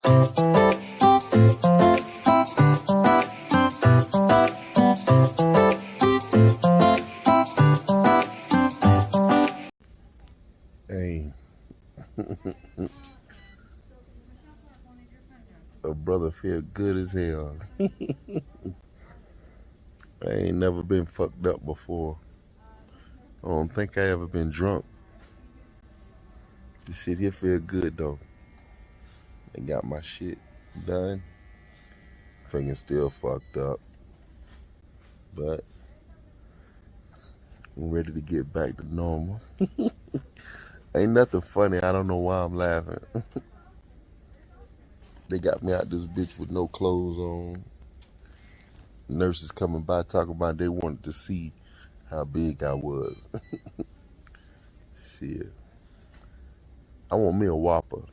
Hey, a brother feel good as hell. I ain't never been fucked up before. I don't think I ever been drunk. This shit here feel good though. I got my shit done. Finger still fucked up, but I'm ready to get back to normal. Ain't nothing funny. I don't know why I'm laughing. They got me out this bitch with no clothes on. Nurses coming by talking about they wanted to see how big I was. Shit. I want me a Whopper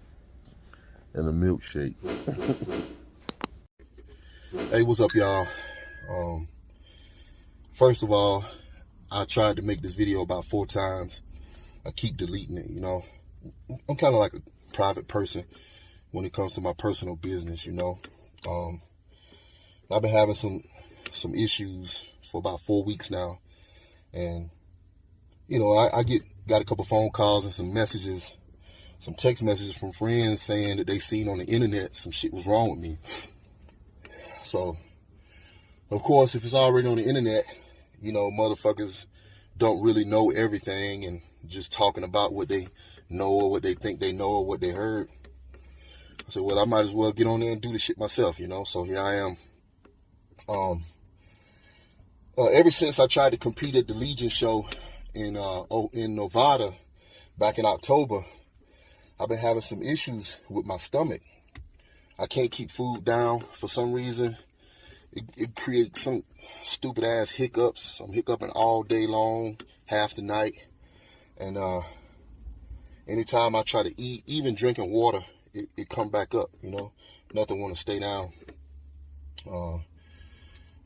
and a milkshake. Hey, what's up, y'all? First of all, I tried to make this video about 4 times. I keep deleting it, you know. I'm kind of like a private person when it comes to my personal business, you know. I've been having some issues for about 4 weeks now, and you know, I got a couple phone calls and some messages, some text messages from friends saying that they seen on the internet some shit was wrong with me. So, of course, if it's already on the internet, you know, motherfuckers don't really know everything and just talking about what they know or what they think they know or what they heard. I said, well, I might as well get on there and do the shit myself, you know. So here I am. Ever since I tried to compete at the Legion show in Nevada back in October, I've been having some issues with my stomach. I can't keep food down for some reason. It creates some stupid ass hiccups. I'm hiccuping all day long, half the night. And anytime I try to eat, even drinking water, it come back up, you know. Nothing want to stay down.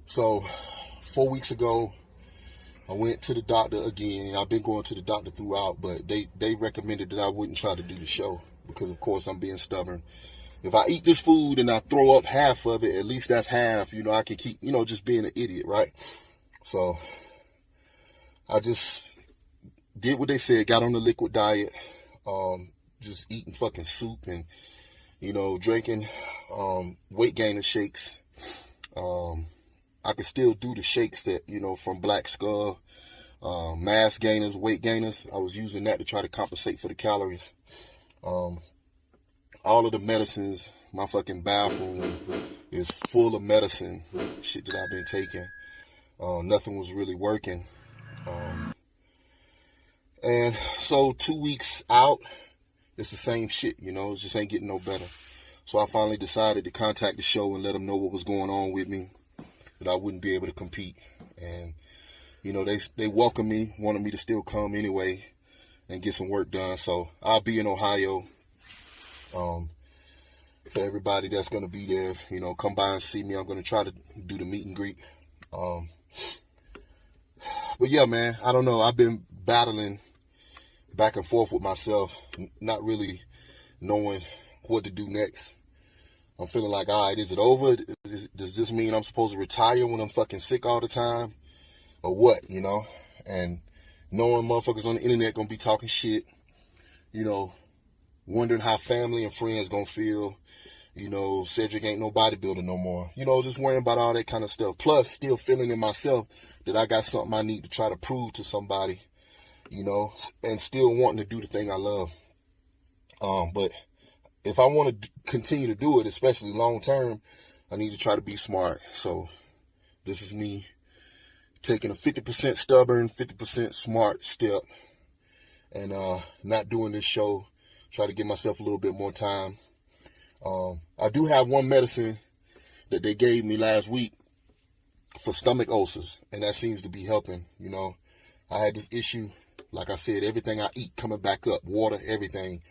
So 4 weeks ago, I went to the doctor again. I've been going to the doctor throughout, but they recommended that I wouldn't try to do the show because, of course, I'm being stubborn. If I eat this food and I throw up half of it, at least that's half, you know, I can keep, you know, just being an idiot, right? So I just did what they said, got on the liquid diet, just eating fucking soup and, you know, drinking weight gainer shakes. I can still do the shakes that, you know, from Black Skull, mass gainers, weight gainers. I was using that to try to compensate for the calories. All of the medicines, my fucking bathroom is full of medicine, shit that I've been taking. Nothing was really working. And so 2 weeks out, it's the same shit, you know, it just ain't getting no better. So I finally decided to contact the show and let them know what was going on with me, that I wouldn't be able to compete. And, you know, they welcomed me, wanted me to still come anyway and get some work done. So I'll be in Ohio. For everybody that's going to be there, you know, come by and see me. I'm going to try to do the meet and greet. But yeah, man, I don't know. I've been battling back and forth with myself, not really knowing what to do next. I'm feeling like, all right, is it over? Does this mean I'm supposed to retire when I'm fucking sick all the time? Or what, you know? And knowing motherfuckers on the internet going to be talking shit, you know, wondering how family and friends going to feel. You know, Cedric ain't no bodybuilder no more. You know, just worrying about all that kind of stuff. Plus, still feeling in myself that I got something I need to try to prove to somebody, you know, and still wanting to do the thing I love. But if I want to continue to do it, especially long term, I need to try to be smart. So this is me taking a 50% stubborn, 50% smart step and not doing this show. Try to give myself a little bit more time. I do have one medicine that they gave me last week for stomach ulcers, and that seems to be helping. You know, I had this issue, like I said, everything I eat coming back up, water, everything.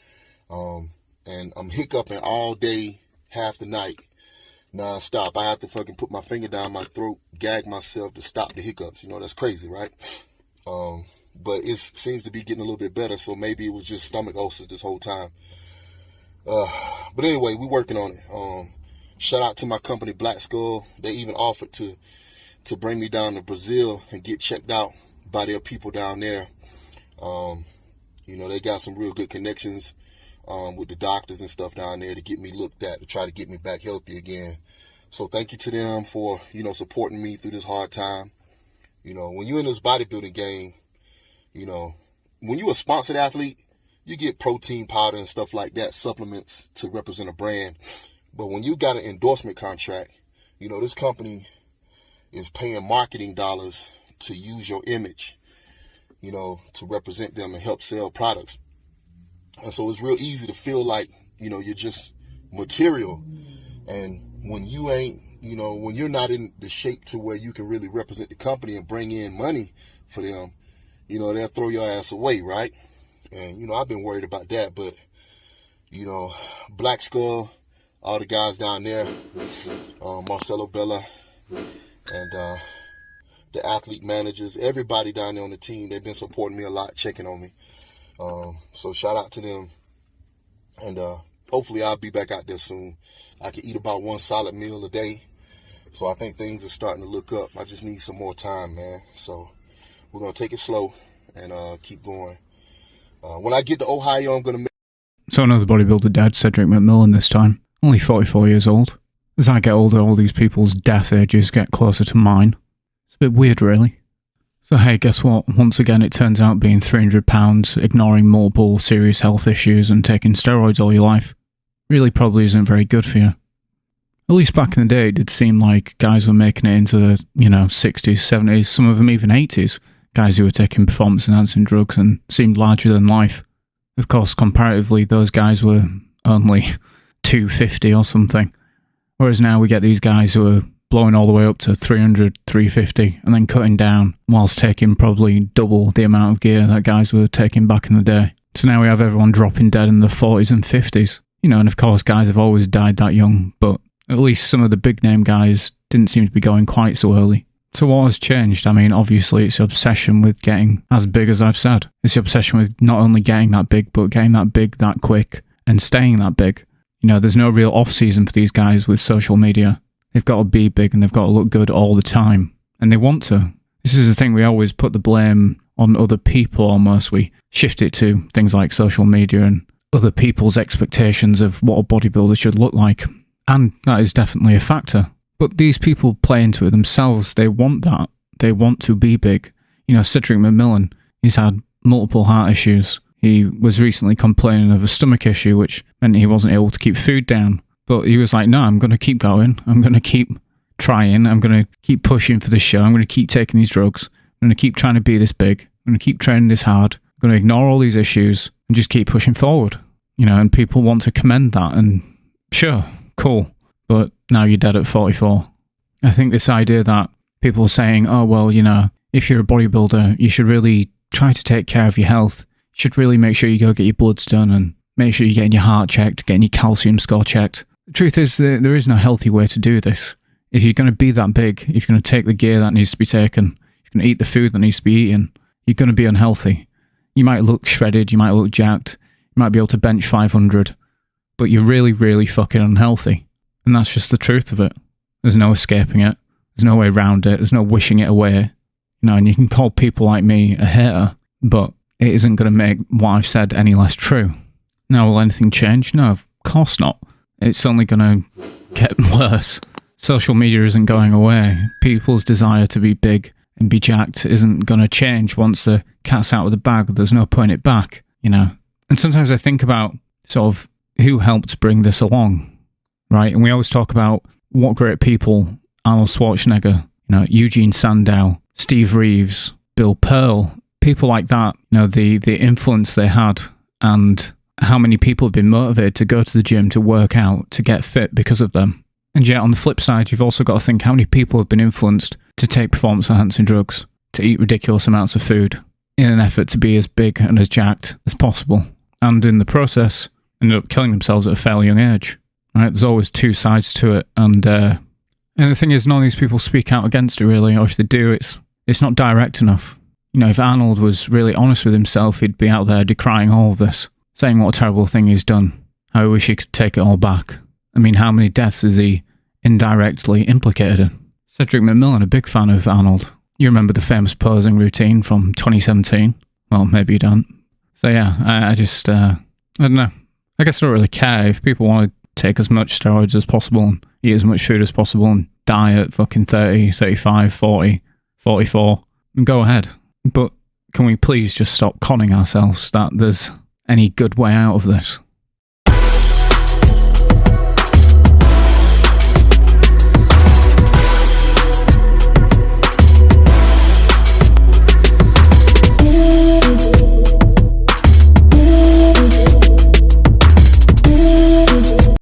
And I'm hiccuping all day, half the night, non-stop. I have to fucking put my finger down my throat, gag myself to stop the hiccups. You know, that's crazy, right? But it seems to be getting a little bit better, so maybe it was just stomach ulcers this whole time. But anyway, we're working on it. Shout out to my company, Black Skull. They even offered to bring me down to Brazil and get checked out by their people down there. They got some real good connections with the doctors and stuff down there to get me looked at, to try to get me back healthy again. So thank you to them for, supporting me through this hard time. When you're in this bodybuilding game, when you're a sponsored athlete, you get protein powder and stuff like that, supplements to represent a brand. But when you got an endorsement contract, this company is paying marketing dollars to use your image, to represent them and help sell products. And so it's real easy to feel like, you're just material. And when you ain't, when you're not in the shape to where you can really represent the company and bring in money for them, they'll throw your ass away, right? And, I've been worried about that, but, Black Skull, all the guys down there, Marcelo Bella, and the athlete managers, everybody down there on the team, they've been supporting me a lot, checking on me. So shout out to them. And hopefully I'll be back out there soon. I can eat about one solid meal a day. So I think things are starting to look up. I just need some more time, man. So we're going to take it slow and keep going. When I get to Ohio, I'm going to make... So another bodybuilder dead, Cedric MacMillan this time. Only 44 years old. As I get older, all these people's death ages get closer to mine. It's a bit weird, really. So hey, guess what? Once again, it turns out being 300 pounds, ignoring multiple serious health issues and taking steroids all your life really probably isn't very good for you. At least back in the day, it did seem like guys were making it into the, 60s, 70s, some of them even 80s. Guys who were taking performance-enhancing drugs and seemed larger than life. Of course, comparatively, those guys were only 250 or something. Whereas now we get these guys who are blowing all the way up to 300, 350, and then cutting down whilst taking probably double the amount of gear that guys were taking back in the day. So now we have everyone dropping dead in the 40s and 50s. And of course guys have always died that young, but at least some of the big name guys didn't seem to be going quite so early. So what has changed? I mean, obviously it's the obsession with getting as big as I've said. It's the obsession with not only getting that big, but getting that big that quick and staying that big. There's no real off-season for these guys with social media. They've got to be big and they've got to look good all the time. And they want to. This is the thing, we always put the blame on other people almost. We shift it to things like social media and other people's expectations of what a bodybuilder should look like. And that is definitely a factor. But these people play into it themselves. They want that. They want to be big. Cedric MacMillan, he's had multiple heart issues. He was recently complaining of a stomach issue, which meant he wasn't able to keep food down. But he was like, no, I'm going to keep going. I'm going to keep trying. I'm going to keep pushing for this show. I'm going to keep taking these drugs. I'm going to keep trying to be this big. I'm going to keep training this hard. I'm going to ignore all these issues and just keep pushing forward. And people want to commend that. And sure, cool. But now you're dead at 44. I think this idea that people are saying, oh, well, if you're a bodybuilder, you should really try to take care of your health. You should really make sure you go get your bloods done and make sure you're getting your heart checked, getting your calcium score checked. The truth is that there is no healthy way to do this. If you're going to be that big, if you're going to take the gear that needs to be taken, if you're going to eat the food that needs to be eaten, you're going to be unhealthy. You might look shredded, you might look jacked, you might be able to bench 500, but you're really, really fucking unhealthy. And that's just the truth of it. There's no escaping it. There's no way around it. There's no wishing it away. And you can call people like me a hater, but it isn't going to make what I've said any less true. Now, will anything change? No, of course not. It's only going to get worse. Social media isn't going away. People's desire to be big and be jacked isn't going to change once the cat's out of the bag. There's no putting it back, And sometimes I think about sort of who helped bring this along, right? And we always talk about what great people, Arnold Schwarzenegger, Eugene Sandow, Steve Reeves, Bill Pearl, people like that, the influence they had and how many people have been motivated to go to the gym, to work out, to get fit because of them. And yet on the flip side, you've also got to think how many people have been influenced to take performance-enhancing drugs, to eat ridiculous amounts of food in an effort to be as big and as jacked as possible. And in the process, ended up killing themselves at a fairly young age. Right? There's always two sides to it. And the thing is, none of these people speak out against it really, or if they do, it's not direct enough. If Arnold was really honest with himself, he'd be out there decrying all of this, saying what a terrible thing he's done. How I wish he could take it all back. I mean, how many deaths is he indirectly implicated in? Cedric MacMillan, a big fan of Arnold. You remember the famous posing routine from 2017? Well, maybe you don't. So yeah, I don't know. I guess I don't really care if people want to take as much steroids as possible and eat as much food as possible and die at fucking 30, 35, 40, 44, and go ahead. But can we please just stop conning ourselves that there's any good way out of this?